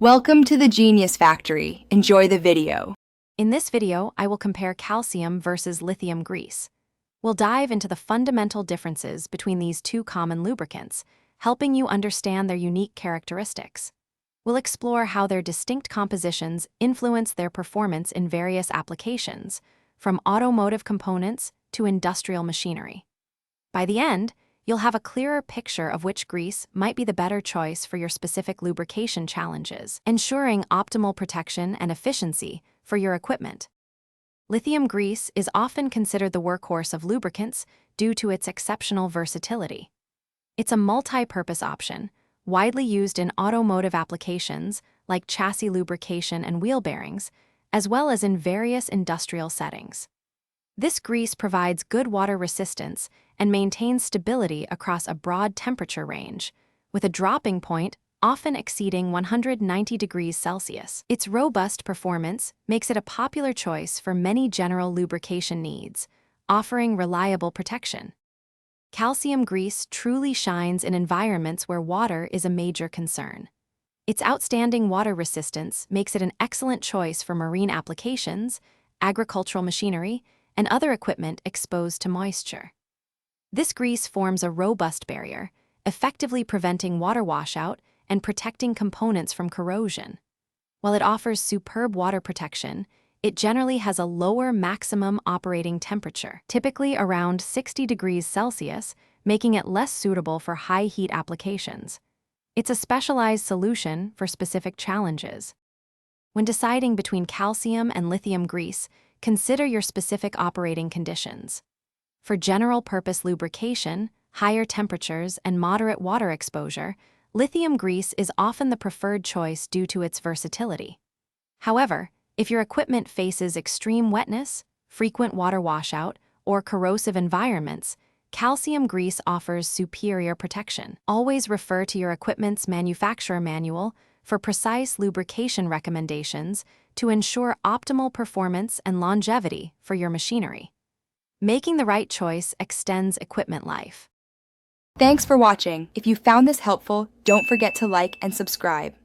Welcome to the Genius Factory. Enjoy the video. In this video, I will compare calcium versus lithium grease. We'll dive into the fundamental differences between these two common lubricants, helping you understand their unique characteristics. We'll explore how their distinct compositions influence their performance in various applications, from automotive components to industrial machinery. By the end, you'll have a clearer picture of which grease might be the better choice for your specific lubrication challenges, ensuring optimal protection and efficiency for your equipment. Lithium grease is often considered the workhorse of lubricants due to its exceptional versatility. It's a multi-purpose option, widely used in automotive applications like chassis lubrication and wheel bearings, as well as in various industrial settings. This grease provides good water resistance and maintains stability across a broad temperature range, with a dropping point often exceeding 190 degrees Celsius. Its robust performance makes it a popular choice for many general lubrication needs, offering reliable protection. Calcium grease truly shines in environments where water is a major concern. Its outstanding water resistance makes it an excellent choice for marine applications, agricultural machinery, and other equipment exposed to moisture. This grease forms a robust barrier, effectively preventing water washout and protecting components from corrosion. While it offers superb water protection, it generally has a lower maximum operating temperature, typically around 60 degrees Celsius, making it less suitable for high heat applications. It's a specialized solution for specific challenges. When deciding between calcium and lithium grease, consider your specific operating conditions. For general-purpose lubrication, higher temperatures, and moderate water exposure, lithium grease is often the preferred choice due to its versatility. However, if your equipment faces extreme wetness, frequent water washout, or corrosive environments, calcium grease offers superior protection. Always refer to your equipment's manufacturer manual for precise lubrication recommendations to ensure optimal performance and longevity for your machinery. Making the right choice extends equipment life. Thanks for watching. If you found this helpful, don't forget to like and subscribe.